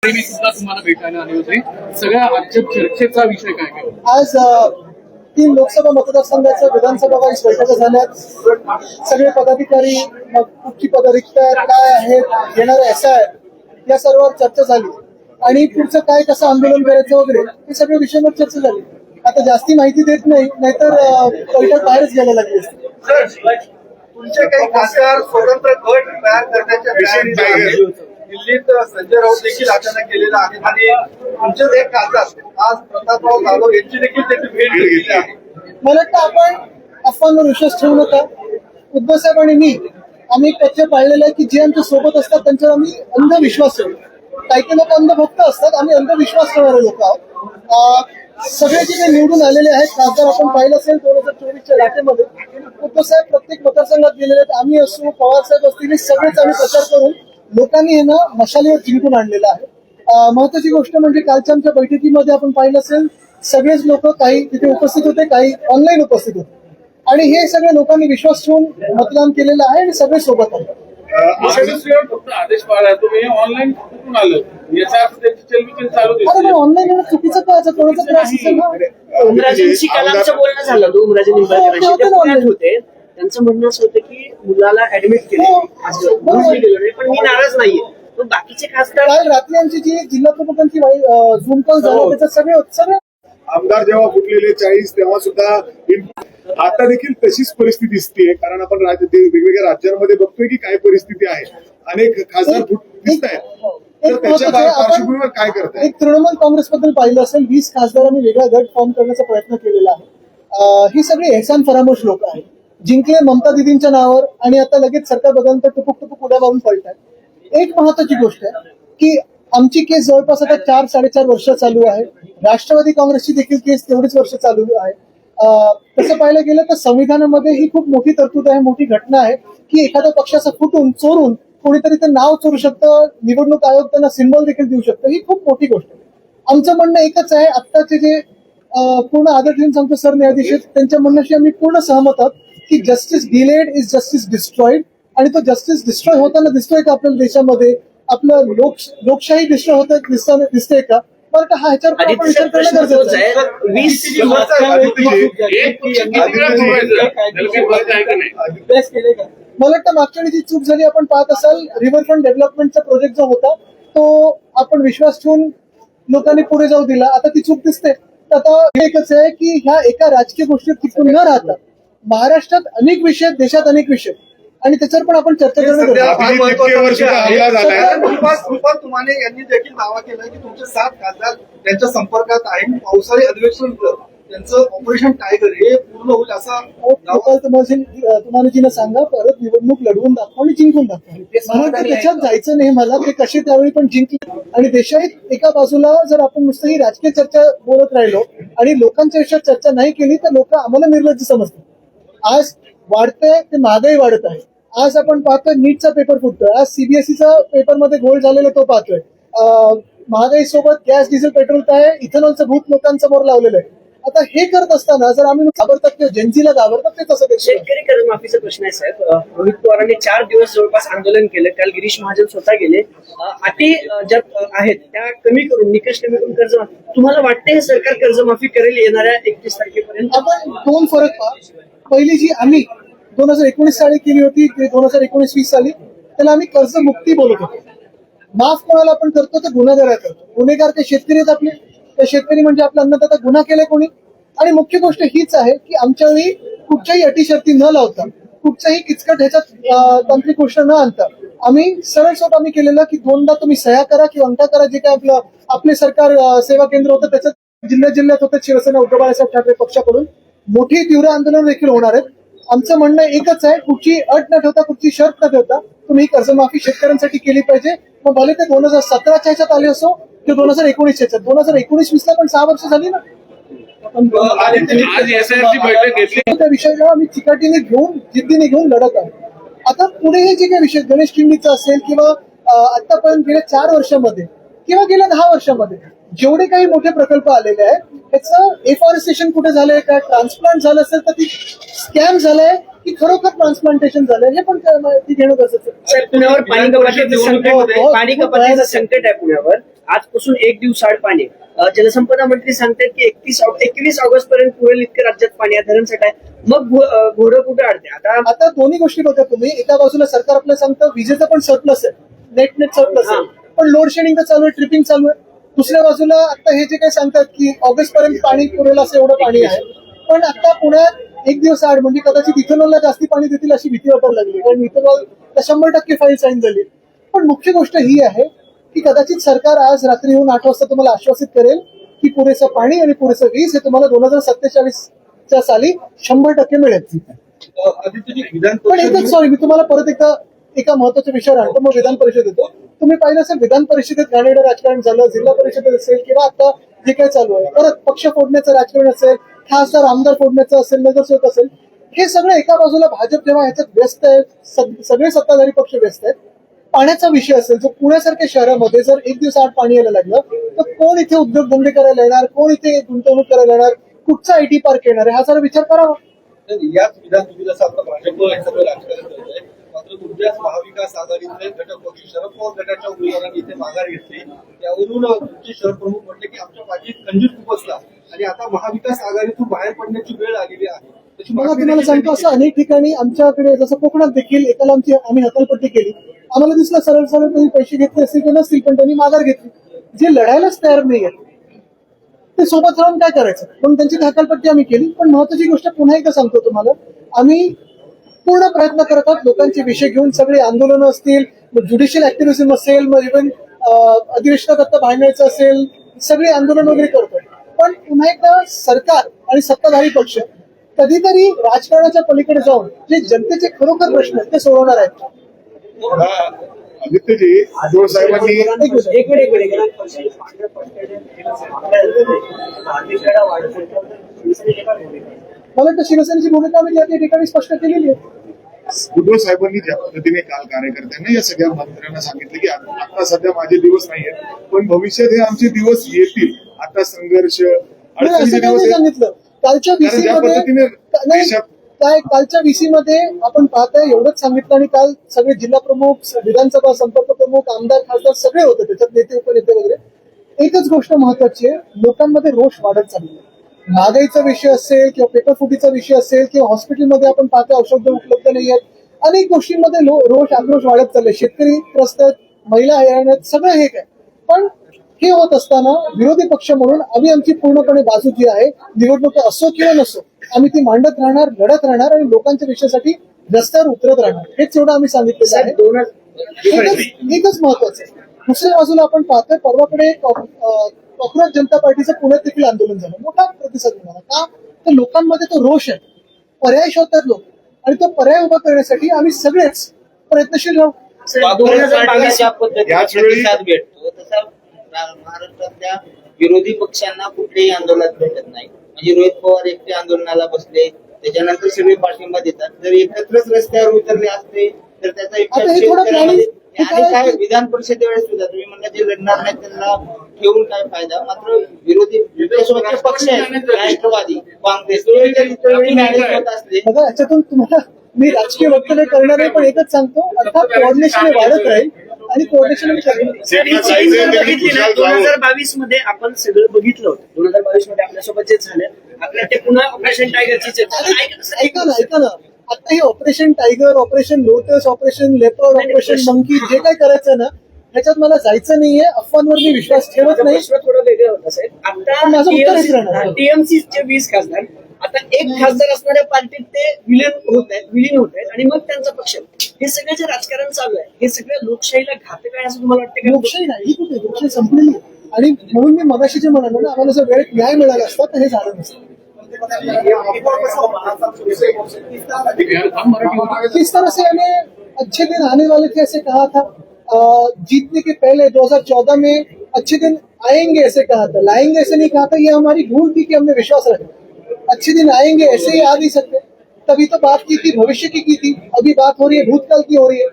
मी सुद्धा तुम्हाला भेटायला आले होते. सगळ्या आजच्या चर्चेचा विषय काय काय होता? आज 3 लोकसभा मतदारसंघाच्या विधानसभा वाईज बैठका झाल्यात. सगळे पदाधिकारी, मग कुठची पदरिक्त काय आहेत, येणारे SIR या सर्वांवर चर्चा झाली आणि पुढचं काय कसं आंदोलन करायचं वगैरे हे सगळे विषयांवर चर्चा झाली. आता जास्ती माहिती देत नाही, नाहीतर बैठक बाहेरच गेल्या लागली असते. तुमचे काही खासदार स्वतंत्र गट तयार करण्याच्या विषयी दिल्लीत संजय राऊत देखील अचानक गेलेला आहे आणि तुमचेच एक खासदार आज प्रतापराव जाधव यांची देखील त्याची भेट घेतली आहे. मला वाटतं आपण अफवांवर विश्वास ठेवू नका. उद्धव साहेब आणि मी आम्ही कच्चे पाळलेलं आहे की जे आमच्या सोबत असतात त्यांच्यावर आम्ही अंधविश्वास ठेवतो. काही लोक अंधभक्त असतात, आम्ही अंधविश्वास ठेवणारे लोक आहोत. सगळे जे काही निवडून आलेले आहेत खासदार आपण पाहिलं असेल 2024च्या लाटेमध्ये उद्धव साहेब प्रत्येक मतदारसंघात गेलेले आहेत. आम्ही असो, पवार साहेब असतील, हे सगळेच आम्ही प्रचार करून लोकांनी यांना मशालीवर जिंकून आणलेलं आहे. महत्वाची गोष्ट म्हणजे कालच्या आमच्या बैठकीमध्ये आपण पाहिलं असेल सगळेच लोक काही तिथे उपस्थित होते, काही ऑनलाईन उपस्थित होते आणि हे सगळे लोकांनी विश्वास ठेवून मतदान केलेलं आहे आणि सगळे सोबत आहेत. फक्त आदेश पाळला, तुम्ही ऑनलाईन कुठून आलं याचा अर्थ त्याची चलबिचल चालू अरे ऑनलाईन येणं चुकीचं काय, कोणाचा त्रास असेल ना. ओमराजेंशी काल आमचं बोलणं झालं होतं. ओमराजे निंबाळकरांशी ते पुण्यात होते. त्यांचं म्हणणं असं होतं की मुलाला ऍडमिट केलं, पण मी नाराज नाहीये. पण बाकीचे खासदार काल रात्री आमची जी जिल्हा प्रमुखांची झूम कॉल झाला त्याच्यात सगळे आमदार जेव्हा फुटलेले 40 तेव्हा सुद्धा आता देखील तशीच परिस्थिती दिसते. कारण आपण वेगवेगळ्या राज्यांमध्ये बघतोय की काय परिस्थिती आहे. अनेक खासदार दिसत आहेत. तर त्याच्या पार्श्वभूमीवर काय करताय? एक तृणमूल काँग्रेस बद्दल पाहिलं असेल 20 खासदारांनी वेगळा गट फॉर्म करण्याचा प्रयत्न केलेला आहे. ही सगळी एहसान फरामोश लोक आहेत. जिंकले ममता दिदींच्या नावावर आणि आता लगेच सरकार बदलतं टुपुक उड्या मारून पळतात. एक महत्वाची गोष्ट आहे की आमची केस जवळपास आता 4-4.5 वर्ष चालू आहे. राष्ट्रवादी काँग्रेसची देखील केस तेवढीच वर्ष चालू आहे. तसं पाहायला गेलं तर संविधानामध्ये ही खूप मोठी तरतूद आहे, मोठी घटना आहे की एखाद्या पक्षाचं फुटून चोरून कोणीतरी ते नाव चोरू शकतं, निवडणूक आयोग त्यांना सिम्बॉल देखील देऊ शकतं. ही खूप मोठी गोष्ट आहे. आमचं म्हणणं एकच आहे, आत्ताचे जे पूर्ण आदर ठेवून सांगतो सरन्यायाधीश आहेत त्यांच्या म्हणण्याशी आम्ही पूर्ण सहमत आहोत की justice delayed is justice destroyed. आणि तो जस्टिस डिस्ट्रॉय होताना दिसतोय का आपल्या देशामध्ये? आपलं लोकशाही डिस्ट्रॉय होत दिसतंय का? बरं हा ह्याच्यावर आपण विचार करणं गरजेचं आहे. मला वाटतं मागच्या वेळी जी चूक झाली आपण पाहत असाल, रिव्हरफ्रंट डेव्हलपमेंटचा प्रोजेक्ट जो होता तो आपण विश्वास ठेवून लोकांनी पुढे जाऊ दिला. आता ती चूक दिसते. तर आता एकच आहे की ह्या एका राजकीय गोष्टीत टिकून न राहता महाराष्ट्रात अनेक विषय, देशात अनेक विषय आणि त्याच्यावर पण आपण चर्चा करणं गरजेचं आहे. कृपा तुमाने यांनी देखील दावा केला की तुमचे 7 खासदार त्यांच्या संपर्कात आहे. पावसाळी अधिवेशन त्यांचं ऑपरेशन टायगर हे पूर्ण होईल असा तुम्हाला सांगा. परत निवडणूक लढवून दाखवा आणि जिंकून दाखवा. मला त्याच्यात जायचं नाही. मला ते कसे त्यावेळी पण जिंकले आणि देशात एका बाजूला जर आपण नुसतं ही राजकीय चर्चा बोलत राहिलो आणि लोकांच्या विषयात चर्चा नाही केली तर लोक आम्हाला निर्लज्ज समजतात. आज वाढतंय ते महागाई वाढत आहे. आज आपण पाहतोय नीटचा पेपर फुटतोय. आज सीबीएसईचा पेपरमध्ये घोळ झालेला तो पाहतोय. महागाई सोबत गॅस, डिझेल, पेट्रोल काय इथेनॉलचं भूत लोकांसमोर लावलेलं आहे. आता हे करत असताना जर आम्ही घाबरतात किंवा जनजीला घाबरतात ते तसं शेतकरी कर्जमाफीचा प्रश्न आहे साहेब. रोहित पवारांनी 4 दिवस जवळपास आंदोलन केलं. काल गिरीश महाजन स्वतः गेले. अटी ज्या आहेत त्या कमी करून, निकष कमी करून कर्जमाफी, तुम्हाला वाटते हे सरकार कर्जमाफी करेल येणाऱ्या 31 तारखेपर्यंत? आपण 2 फरक पहा. पहिली जी आम्ही 2019 साली केली होती ते 2019-20 साली त्याला आम्ही कर्जमुक्ती बोलत होतो. माफ कोणाला आपण करतो तर गुन्हेगार करतो. गुन्हेगार ते शेतकरी आहेत आपले. ते शेतकरी म्हणजे आपला अन्नदाता. गुन्हा केलाय कोणी? आणि मुख्य गोष्ट हीच आहे की आमच्या वेळी कुठच्याही अटी शर्ती न लावता, कुठच्याही किचकट ह्याच्यात तांत्रिक गोष्ट न आणता आम्ही सरळ सोट आम्ही केलेलं की 2दा तुम्ही सह्या करा किंवा अंका करा. जे काय आपले सरकार सेवा केंद्र होतं त्याच्यात जिल्ह्यात होतं शिवसेना उद्धव बाळासाहेब ठाकरे पक्षाकडून मोठी तीव्र आंदोलन देखील होणार आहेत. आमचं म्हणणं एकच आहे, कुठची अट न ठेवता, कुठची शर्त न ठेवता तुम्ही कर्जमाफी शेतकऱ्यांसाठी केली पाहिजे. मग भले ते 2017च्या ह्याच्यात आले असो किंवा 2019च्या ह्याच्यात. 2019-20ला पण 6 वर्ष झाली ना. त्या विषयाला आम्ही चिकाटीने घेऊन, जिद्दीने घेऊन लढत आहोत. आता पुढे हे जे काही विषय गणेश खिंडीचा असेल किंवा आतापर्यंत गेल्या 4 वर्षामध्ये किंवा गेल्या 10 वर्षामध्ये जेवढे काही मोठे प्रकल्प आलेले आहेत त्याचं एफॉरेस्टेशन कुठे झालंय का, ट्रान्सप्लांट झालं असेल तर ती स्कॅम झालंय की खरोखर ट्रान्सप्लांटेशन झालंय हे पण माहिती घेणं गरजेचं आहे. पुण्यावर पाणी कपातीचं संकट आहे पुण्यावर. आजपासून 1 दिवसाआड पाणी. जलसंपदा मंत्री सांगतात की 21 ऑगस्ट पर्यंत पुरेल इतकं राज्यात पाणी आहे, धरण साठा आहे. मग घोडं कुठे अडते आता? आता दोन्ही गोष्टी बघा तुम्ही. एका बाजूला सरकार आपल्याला सांगतं विजेचं पण सरप्लस आहे, नेट सरप्लस आहे, पण लोड शेडिंग तर चालू आहे, ट्रिपिंग चालू आहे. दुसऱ्या बाजूला आता हे जे काही सांगतात की ऑगस्ट पर्यंत पाणी पुरेल असं एवढं पाणी आहे, पण आता पुण्यात 1 दिवस आड म्हणजे कदाचित इथेनॉलला जास्ती पाणी देतील अशी भीती वाटायला लागली, कारण इथेनॉल 100% फाईल साईन झाली. पण मुख्य गोष्ट ही आहे की कदाचित सरकार आज रात्री येऊन 8 वाजता तुम्हाला आश्वासित करेल की पुरेसं पाणी आणि पुरेसं वीज हे तुम्हाला 2047च्या साली 100% मिळेल. आदित्यजी, विधान पण एकच सॉरी, मी तुम्हाला परत एका महत्वाच्या विषयावर आणतो, मग विधान परिषद येतो. तुम्ही पाहिलं असेल विधान परिषदेत घाणेरडं राजकारण झालं, जिल्हा परिषदेत असेल किंवा आता जे काही चालू आहे, परत पक्ष फोडण्याचं राजकारण असेल, खासदार आमदार फोडण्याचं असेल, नगरसेवक असेल, हे सगळं एका बाजूला भाजप जेव्हा ह्याच्यात व्यस्त आहे, सगळे सत्ताधारी पक्ष व्यस्त आहेत. पाण्याचा विषय असेल, जो पुण्यासारख्या शहरामध्ये जर 1 दिवस आड पाणी यायला लागलं तर कोण इथे उद्योगधंदे करायला येणार, कोण इथे गुंतवणूक करायला येणार, कुठचा IT पार्क येणार आहे, हा जरा विचार करावा. याच विधान तुम्ही जसं आता भाजप हे सगळं राजकारण करत आहे, मात्र तुमच्याच महाविकास आघाडीचे घटक पक्ष शरद पवार गटाच्या उमेदवारांनी इथे माघार घेतली. त्यावरून तुमचे शहर प्रमुख म्हटले की आमच्या पाठीत कंजूस खूप असला आणि आता महाविकास आघाडीतून बाहेर पडण्याची वेळ आलेली आहे. त्याची मला मागणी तुम्हाला देखील सांगतो, असं अनेक ठिकाणी आमच्याकडे जसं कोकणात देखील एकाला आम्ही हकालपट्टी केली, आम्हाला दिसलं सरळ सरळ त्यांनी पैसे घेतले असतील किंवा नसतील, पण त्यांनी माघार घेतली. जे लढायलाच तयार नाही आहेत ते सोबत राहून काय करायचं, पण त्यांची हकालपट्टी आम्ही केली. पण महत्वाची गोष्ट पुन्हा एकदा सांगतो तुम्हाला, आम्ही पूर्ण प्रयत्न करत आहोत लोकांचे विषय घेऊन. सगळे आंदोलनं असतील, ज्युडिशियल ऍक्टिव्हिझम असेल, मग इव्हन अधिवेशनात आता भांडायचं असेल, सगळे आंदोलन वगैरे करतोय. पण पुन्हा एकदा सरकार आणि सत्ताधारी पक्ष कधीतरी राजकारणाच्या पलीकडे जाऊन जे जनतेचे खरोखर प्रश्न आहेत ते सोडवणार आहेत. आदित्यजी, भुजबळ साहेबांनी एक मिनिट. मला वाटतं शिवसेनेची भूमिका आम्ही या ठिकाणी स्पष्ट केलेली आहे. भुजबळ साहेबांनी ज्या पद्धतीने काल कार्यकर्त्यांना या सगळ्या मंत्र्यांना सांगितलं की आता सध्या माझे दिवस नाही आहेत, पण भविष्यात हे आमचे दिवस येतील. आता संघर्ष नाही, असं अडचणीचे काय दिवस नाही आहेत. सांगितलं. कालच्या कारण ज्या VC पद्धतीने मध्ये देशात काय कालच्या VC मध्ये आपण पाहताय एवढंच सांगितलं, आणि काल सगळे जिल्हा प्रमुख, विधानसभा संपर्क प्रमुख, आमदार खासदार सगळे होते त्याच्यात, नेते उपनेते वगैरे. एकच गोष्ट महत्वाची आहे, लोकांमध्ये रोष वाढत चाललेला आहे. महागाईचा विषय असेल किंवा पेपरफुटीचा विषय असेल किंवा हॉस्पिटलमध्ये आपण पाहतो औषध उपलब्ध नाही आहेत, अनेक गोष्टींमध्ये रोष आक्रोश वाढत चालले. शेतकरी त्रस्त आहेत, महिला हैराण आहेत, सगळं हे काय. पण हे होत असताना विरोधी पक्ष म्हणून आम्ही आमची पूर्णपणे बाजू जी आहे, निवडणूक असो किंवा नसो, आम्ही ती मांडत राहणार, लढत राहणार आणि लोकांच्या विषयासाठी रस्त्यावर उतरत राहणार. हेच एवढं आम्ही सांगितलेलं आहे. एकच महत्वाचं आहे. दुसऱ्या बाजूला आपण पाहतोय, परवाकडे कॉक्रोच जनता पार्टीचं पुण्यात देखील आंदोलन झालं, मोठा प्रतिसाद मिळाला. का तर लोकांमध्ये तो रोष आहे, पर्याय शोधतात लोक, आणि तो पर्याय उभा करण्यासाठी आम्ही सगळेच प्रयत्नशील राहू. 2022 ज्या पद्धतीने याच वेळी- प्रतिसाद भेटतो तसा महाराष्ट्रातल्या विरोधी पक्षांना कुठलेही आंदोलनात भेटत नाही. म्हणजे रोहित पवार एकटे आंदोलनाला बसले, त्याच्यानंतर सगळे पाठिंबा देतात. जर एकत्रच रस्त्यावर उतरले असते तर त्याचा आता इफेक्ट हे थोडं शेतकऱ्यांमध्ये- planning- हे आणि काय- काय विधान परिषदेवेळेस सुद्धा तुम्ही म्हणला जे लढणार नाही त्यांना ठेवून काय फायदा. मात्र विरोधी विपक्षाचे पक्ष आहेत, राष्ट्रवादी काँग्रेस, त्यावेळी मॅनेज होत असले बघा, याच्यातून तुम्हाला मी राजकीय वक्तव्य करणार नाही, पण एकच सांगतो, अर्थात कोऑर्डिनेशन वाढत राहील आणि कोऑर्डिनेशन आम्ही करणार. शेतकरी साईडचे देखील खुशाल जावं. 2022 मध्ये आपण सगळं बघितलं होतं. 2022 मध्ये आपल्यासोबत जे झालं, आपल्या ते पुन्हा ऑपरेशन टायगरची चर्चा. ऐका ना, आता हे operation tiger, operation lotus, operation leopard, operation monkey, जे काय करायचं ना, ह्याच्यात मला जायचं नाहीये. अफवांवर मी विश्वास ठेवत नाही. प्रश्न थोडा वेगळा होता साहेब. पण माझं उत्तर हेच राहणार. आता TMCचे 20 खासदार, आता एक खासदार असणाऱ्या पार्टीत ते विलीन होत आहेत आणि मग त्यांचा पक्ष. हे सगळं जे राजकारण चालू आहे, हे सगळं लोकशाहीला घातक आहे असं तुम्हाला वाटतं का? लोकशाही नाही, ही कुठे लोकशाही संपलेली आहे. आणि म्हणून मी मगाशी जे म्हणालो ना, आम्हाला जर वेळेत न्याय मिळाला असता तर हे झालं नसतं. किस तरह से हमें अच्छे दिन आने वाले थे ऐसे कहा था, जीतने के पहले 2014 में अच्छे दिन आएंगे ऐसे कहा था, लाएंगे ऐसे नहीं कहा था. ये हमारी भूल थी कि हमने विश्वास रखा. अच्छे दिन आएंगे ऐसे ही आ नहीं सकते. तभी तो बात की थी, भविष्य की थी. अभी बात हो रही है भूतकाल की हो रही है.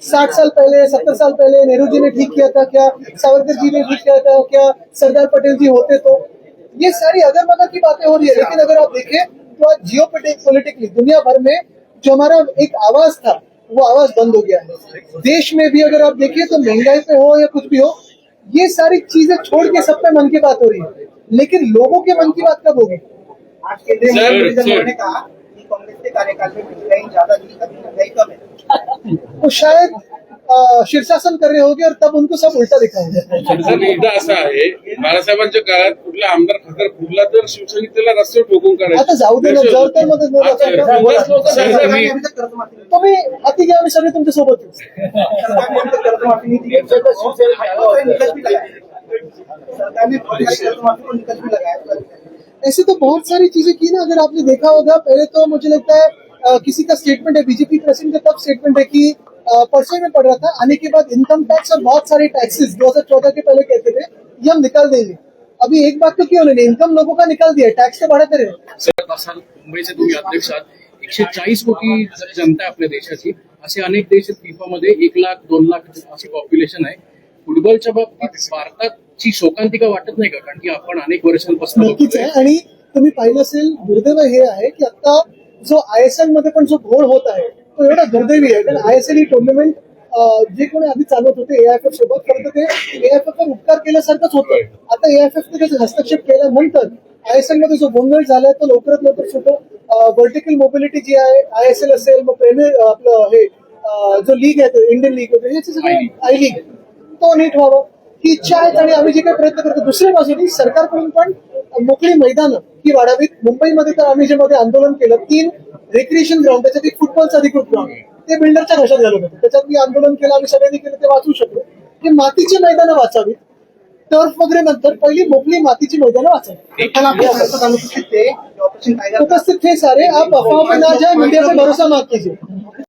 60 साल पहले, 70 साल पहले नेहरू जी ने ठीक किया था क्या, सावरकर जी ने ठीक किया था क्या, सरदार पटेल जी होते तो. ये सारी अगर मगर की बातें हो रही है. लेकिन अगर आप देखें तो आज जियो पॉलिटिकली दुनिया भर में जो हमारा एक आवाज था, वो आवाज बंद हो गया है. देश में भी अगर आप देखिए तो महंगाई पे हो या कुछ भी हो, ये सारी चीजें छोड़ के सब पे मन की बात हो रही है, लेकिन लोगों के मन की बात कब होगी? आज केंद्रीय सर, मंत्री सर। नरेंद्र मोदी ने कहा कि कांग्रेस के कार्यकाल में महंगाई ज्यादा थी, अभी महंगाई कम है। वो शायद शीर्षासन कर रहे होगे और तब उनको सब उलटा दिखाएंगे. सर एकदा असं आहे बाळासाहेबांच्या काळात कुठला आमदार खासदार फुटला तर शिवसेनेत त्याला रस्त्यावर ठोकून काढायचे. आता जाऊ दे ना, जर तर मध्ये दोन आता हजार बरेच लोकं सर, सरकारने- सरकारने अभी तक कर्जमाफी नहीं तुम्ही हाती घ्या, आम्ही सगळे तुमच्या सोबत येऊ. सरकारने अभी तक कर्जमाफी नहीं दी। बहुत सारे निकल भी लगाए। सरकार ने बहुत सारी कर्जमाफी को निकल भी लगाया। ऐसे तो बहुत सारी चीजें की ना, अगर आपने देखा होगा पहले तो मुझे लगता है किसी का स्टेटमेंट है, बीजेपी प्रेसिडेंट का तब स्टेटमेंट है कि परसों में पढ़ रहा था, आने के बाद इनकम टैक्स और बहुत सारे टैक्सेस 2014 के पहले कहते थे ये हम निकाल देंगे. अभी एक बात तो क्यों नहीं, इनकम लोगों का निकाल दिया, टैक्स तो बढ़ाते रहे. सगळ्यात असाल मुंबईचे तुम्ही अध्यक्ष आहात. 140 कोटी जनता आहे आपल्या देशाची. असे अनेक देश आहेत FIFA मध्ये 1 लाख 2 लाख अशी पॉप्युलेशन आहे. फुटबॉलच्या बाबतीत भारताची शोकांतिका वाटत नाही का? कारण की आपण अनेक वर्षांपासून नक्कीच बघतोय. आहे. आणि तुम्ही पाहिलं असेल, दुर्दैव हे आहे की आता जो ISL मध्ये पण जो घोळ होत आहे तो एवढा दुर्दैवी आहे. कारण ISL ही टुर्नामेंट जे कोणी आधी चालवत होते AIFF सोबत, खरं ते AIFF वर उपकार केल्यासारखंच होतं. आता AIFF ने त्याचा हस्तक्षेप केल्यानंतर ISL मध्ये जो गोंधळ झालाय तो लवकरात लवकर सुटो. व्हर्टिकल मोबिलिटी जी आहे, ISL असेल, मग प्रीमियर आपलं हे जो लीग आहे इंडियन लीग वगैरे याचं सगळं आय लीग तो नीट व्हावं ही इच्छा आहे. आणि आम्ही जे काही प्रयत्न करतो, दुसऱ्या बाजूने सरकारकडून पण मोकळी मैदानं ही वाढावीत. मुंबईमध्ये तर आम्ही जे मध्ये आंदोलन केलं, 3 रिक्रिएशन ग्राउंड, त्याच्यात एक फुटबॉलचं अधिकृत ग्राउंड, ते बिल्डरच्या घशात घालत होते. त्याच्यात मी आंदोलन केलं, आम्ही सगळ्यांनी केलं, ते वाचवू शकलो. की मातीची मैदानं वाचावीत, टर्फ वगैरे नंतर पहिली मोकळी मातीची मैदानं वाचावी. कल आपके सांसद अनुपस्थित थे, जो ऑपरेशन टाइगर उपस्थित थे सारे. आप अफवाह पे ना जाए, मीडिया पे भरोसा मत कीजिए.